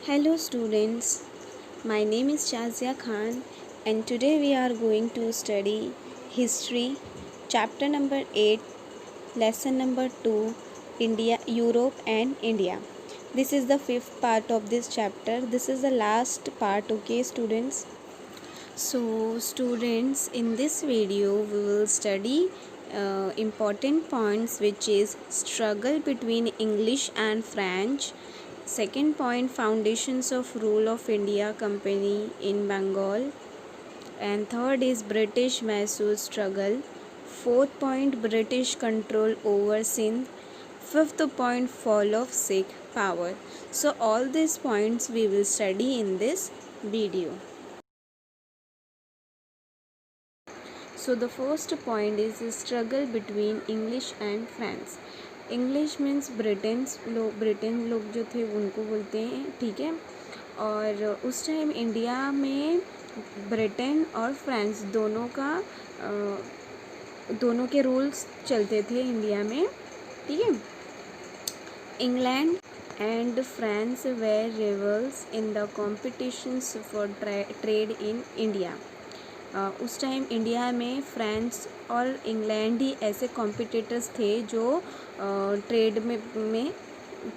Hello students, my name is Shazia Khan and today we are going to study History, chapter number 8, lesson number 2, India, Europe and India. This is the fifth part of this chapter. This is the last part, okay students? So students, in this video we will study important points, which is struggle between English and French. Second point, foundations of rule of India Company in Bengal. And third is British Mysore struggle. Fourth point, British control over Sindh. Fifth point, fall of Sikh power. So all these points we will study in this video. So the first point is the struggle between English and France. English means Britain लोग जो थे उनको बोलते हैं, ठीक है। और उस टाइम इंडिया में ब्रिटेन और फ्रांस दोनों के रूल्स चलते थे इंडिया में, ठीक है। England and France were rivals in the competitions for trade in India. उस टाइम इंडिया में फ्रांस और इंग्लैंड ही ऐसे कॉम्पिटिटर्स थे जो ट्रेड में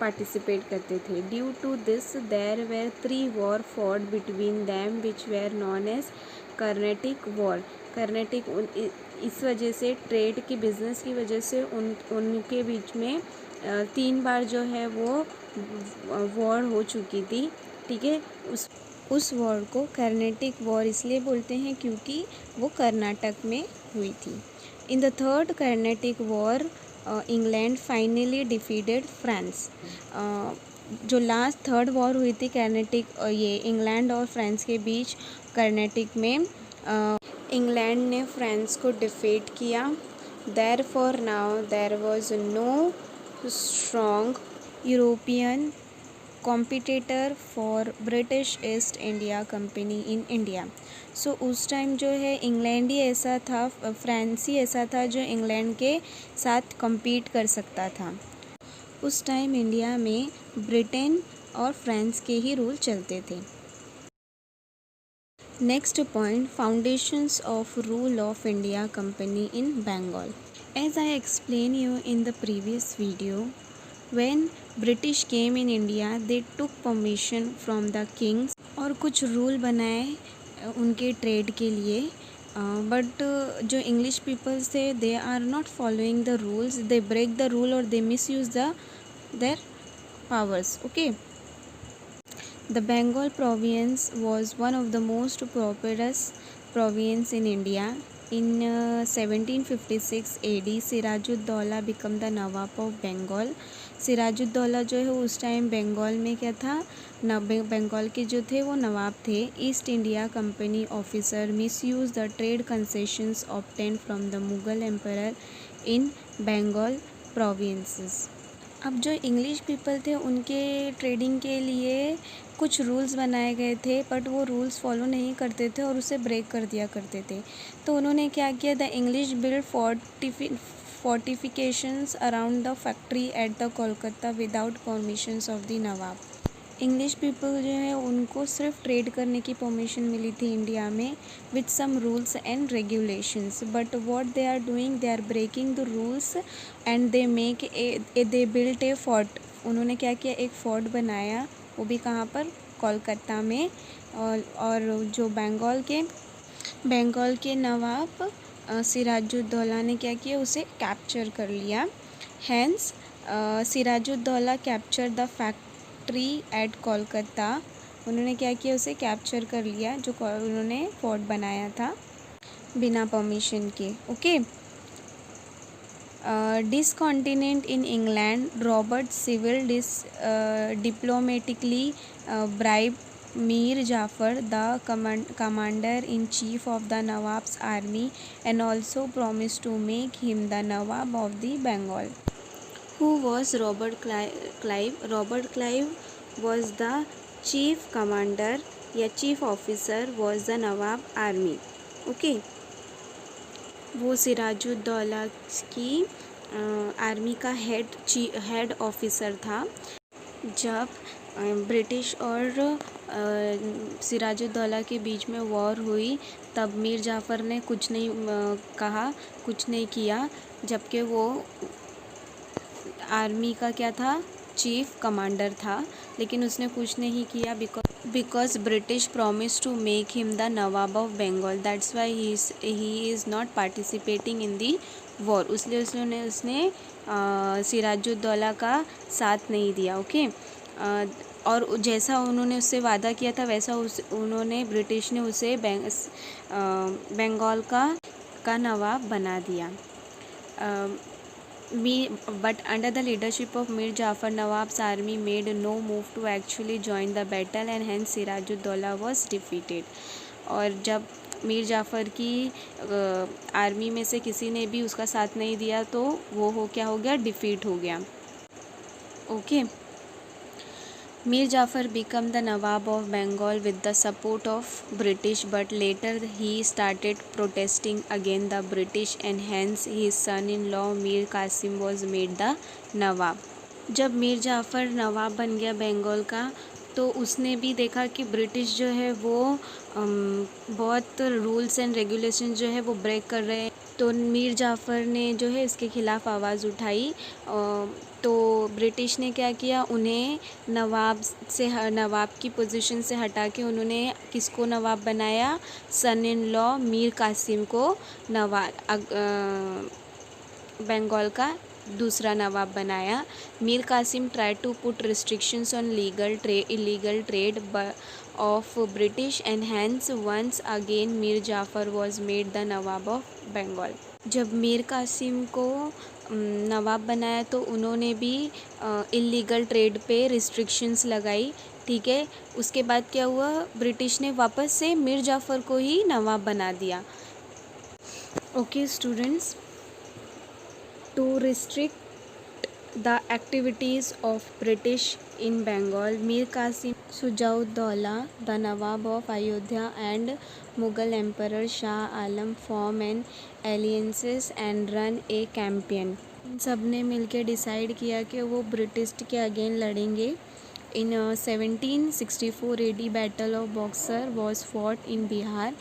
पार्टिसिपेट करते थे। Due to this there were 3 war fought between them which were known as Carnatic war. Carnatic इस वजह से ट्रेड की बिजनेस की वजह से उनके बीच में 3 बार जो है वो वॉर हो चुकी थी, ठीक है। उस वॉर को कर्नेटिक वॉर इसलिए बोलते हैं क्योंकि वो कर्नाटक में हुई थी। In the third Carnatic war England finally defeated France. जो लास्ट थर्ड वॉर हुई थी कर्नेटिक, ये इंग्लैंड और फ्रांस के बीच, कर्नेटिक में इंग्लैंड ने फ्रांस को डिफीट किया। Therefore now there was no strong European competitor for British East India company in India. So उस टाइम जो है इंग्लैंड ही ऐसा था, फ्रांस ही ऐसा था जो इंग्लैंड के साथ कम्पीट कर सकता था। उस टाइम इंडिया में ब्रिटेन और फ्रांस के ही रूल चलते थे। Next point, foundations of rule of India company in Bengal. As I explain you in the previous video, when British came in India they took permission from the kings और कुछ rule बनाए उनके trade के लिए, but जो English peoples थे they are not following the rules, they break the rule और they misuse their powers, okay. The Bengal province was one of the most prosperous province in India. In 1756 AD, Sirajuddaula became the Nawab of Bengal. Sirajuddaula जो है उस time Bengal में क्या था, बंगाल के जो थे वो नवाब थे। East India Company officer misuse the trade concessions obtain from the Mughal emperor in Bengal provinces. अब जो इंग्लिश पीपल थे उनके ट्रेडिंग के लिए कुछ रूल्स बनाए गए थे, बट वो रूल्स फॉलो नहीं करते थे और उसे ब्रेक कर दिया करते थे। तो उन्होंने क्या किया, the English build fortifications around the factory at the Kolkata without permissions of the Nawab. English people जो है उनको सिर्फ ट्रेड करने की परमिशन मिली थी इंडिया में with some rules and regulations, but what they are doing, they are breaking the rules and they built a fort. उन्होंने क्या किया, एक फोर्ट बनाया, वो भी कहाँ पर, कोलकाता में। और जो बंगाल के नवाब सिराजुद्दौला ने क्या किया, उसे कैप्चर कर लिया। Hence Sirajuddaula capture the factory at Kolkata. उन्होंने क्या किया, उसे कैप्चर कर लिया जो उन्होंने फोर्ट बनाया था बिना परमिशन के, okay. Discontent in England, Robert Clive diplomatically bribe Mir Jafar the commander in chief of the Nawab's army and also promised to make him the Nawab of the Bengal. Who was Robert Clive? Robert Clive was the chief commander या chief officer was the Nawab army, okay. वो सिराजुद्दौला की army का head officer था। जब British और सिराजुद्दौला के बीच में war हुई, तब मीर जाफ़र ने कुछ नहीं कहा, कुछ नहीं किया, जबकि वो आर्मी का क्या था, चीफ कमांडर था, लेकिन उसने कुछ नहीं किया because British promise to make him the nawab of Bengal, that's why he is not participating in the war. उसने सिराजुद्दौला का साथ नहीं दिया। ओके, और जैसा उन्होंने उससे वादा किया था वैसा उन्होंने ब्रिटिश ने उसे बंगाल का नवाब बना दिया। But under the leadership of Mir Jafar, Nawab's army made no move to actually join the battle and hence Sirajuddaulah was defeated। और जब मीर जाफ़र की आर्मी में से किसी ने भी उसका साथ नहीं दिया तो वो क्या हो गया, डिफीट हो गया। Okay, Mir Jafar became the Nawab of Bengal with the support of British, but later he started protesting against the British and hence his son-in-law Mir Qasim was made the Nawab। जब मीर जाफ़र नवाब बन गया बंगाल का तो उसने भी देखा कि British जो है वो बहुत रूल्स एंड रेगुलेशन जो है वो ब्रेक कर रहे हैं, तो मीर जाफ़र ने जो है इसके ख़िलाफ़ आवाज़ उठाई। तो ब्रिटिश ने क्या किया, उन्हें नवाब की पोजीशन से हटा के उन्होंने किसको नवाब बनाया, son in law Mir Qasim को बंगाल का दूसरा नवाब बनाया। Mir Qasim try to put restrictions on illegal trade of British and hence once again Mir Jafar was made the nawab of Bengal. जब मीर कासिम को नवाब बनाया तो उन्होंने भी इलीगल ट्रेड पे रिस्ट्रिक्शंस लगाई। ठीक है, उसके बाद क्या हुआ, ब्रिटिश ने वापस से मीर जाफ़र को ही नवाब बना दिया। Okay students, to restrict the activities of British in Bengal, Mir Qasim Sujauddaulah, the Nawab of Ayodhya, and Mughal Emperor Shah Alam form an alliances and run a campaign। इन सब ने मिलकर डिसाइड किया कि वो ब्रिटिश के again लड़ेंगे। इन 1764 AD battle of boxer was fought in Bihar.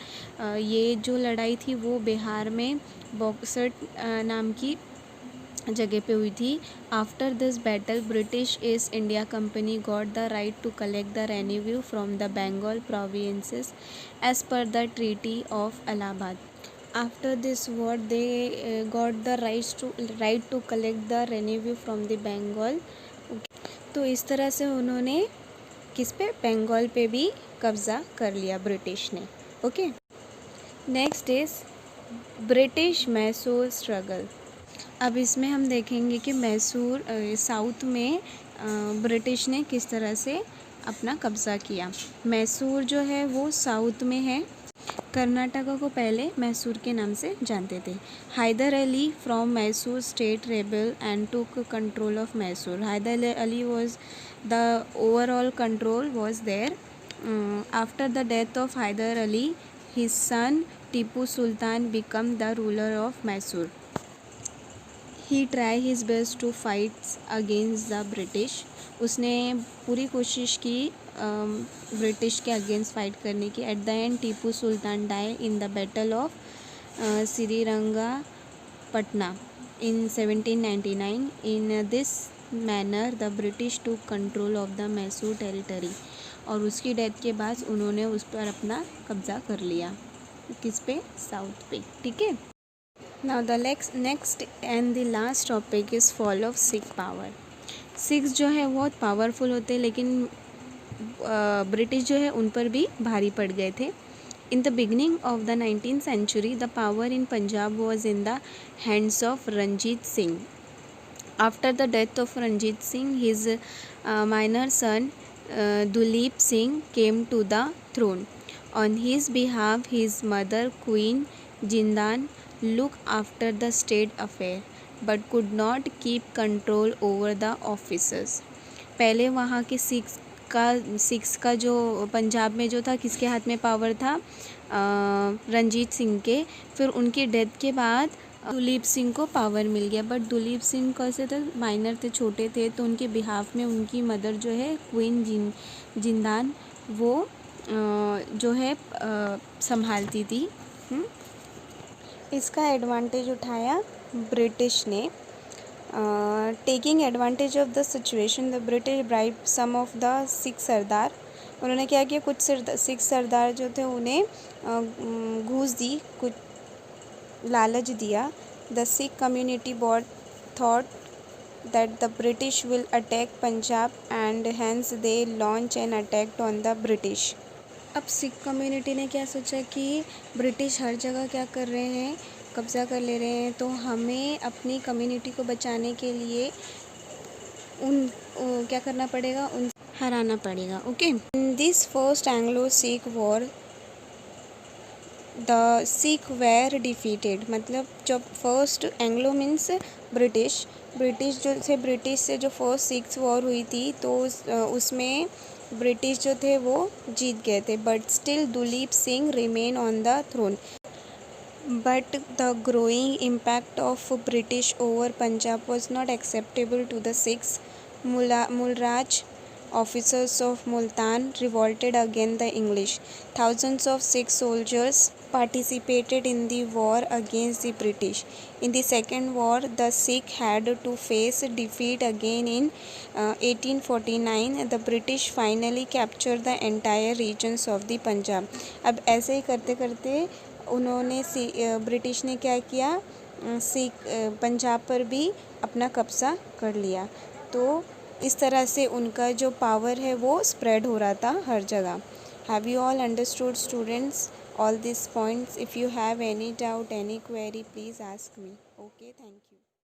ये जो लड़ाई थी वो बिहार में बॉक्सर नाम की जगह पे हुई थी। After this battle British East India Company got the right to collect the revenue from the Bengal provinces as per the treaty of Allahabad. After this war they got the right to collect the revenue from the Bengal. तो इस तरह से उन्होंने किस पे, बंगाल पे भी कब्ज़ा कर लिया ब्रिटिश ने। Okay, next is British Mysore struggle. अब इसमें हम देखेंगे कि मैसूर साउथ में ब्रिटिश ने किस तरह से अपना कब्ज़ा किया। मैसूर जो है वो साउथ में है। कर्नाटका को पहले मैसूर के नाम से जानते थे। Hyder Ali from Mysore state rebel and took control of Mysore. Hyder Ali was the overall control was there. After the death of Hyder Ali his son Tipu Sultan become the ruler of Mysore. He try his best to fights against the British. उसने पूरी कोशिश की British के against फाइट करने की। At the end Tipu Sultan die in the battle of Srirangapatna in 1799। In this manner the British to control of the Mysore territory. और उसकी डेथ के बाद उन्होंने उस पर अपना कब्ज़ा कर लिया। किस पे, साउथ पे। ठीक है, now the next and the last topic is fall of Sikh power। Sikhs जो है बहुत पावरफुल होते हैं लेकिन ब्रिटिश जो है उन पर भी भारी पड़ गए थे। In the beginning of the 19th century the power in Punjab was in the hands of Ranjit Singh. After the death of Ranjit Singh his minor son Duleep Singh came to the throne. On his behalf his mother queen Jindan looked after the state affair but could not keep control over the officers। पहले वहाँ के Sikhs का जो पंजाब में जो था किसके हाथ में पावर था, रंजीत सिंह के। फिर उनकी डेथ के बाद दुलीप सिंह को पावर मिल गया। बट दुलीप सिंह कैसे थे, माइनर थे, छोटे थे, तो उनके बिहाफ में उनकी मदर जो है क्वीन जिंदान वो जो है संभालती थी। इसका एडवांटेज उठाया ब्रिटिश ने। Taking advantage of the situation the British bribe some of the Sikh Sardar. उन्होंने क्या किया, कुछ सिख सरदार जो थे उन्हें घूस दी, कुछ लालच दिया। The Sikh community but thought that the British will attack Punjab and hence they launch an attack on the British. अब सिख कम्युनिटी ने क्या सोचा कि ब्रिटिश हर जगह क्या कर रहे हैं, कब्ज़ा कर ले रहे हैं, तो हमें अपनी कम्युनिटी को बचाने के लिए क्या करना पड़ेगा, उन हराना पड़ेगा। Okay, in this first Anglo Sikh war the Sikh were defeated. मतलब जब first Anglo means British British से जो फर्स्ट सिख वॉर हुई थी तो उसमें ब्रिटिश जो थे वो जीत गए थे। But still Duleep Singh remain on the throne. But the growing impact of British over Punjab was not acceptable to the Sikhs. Mulraj officers of Multan revolted against the English. Thousands of Sikh soldiers participated in the war against the British. In the Second War, the Sikh had to face defeat again in 1849. The British finally captured the entire regions of the Punjab. अब ऐसे ही करते करते उन्होंने British ने क्या किया, पंजाब पर भी अपना कब्ज़ा कर लिया। तो इस तरह से उनका जो पावर है वो स्प्रेड हो रहा था हर जगह। Have you all understood students all this points? If you have any doubt, any query, please ask me. Okay, thank you.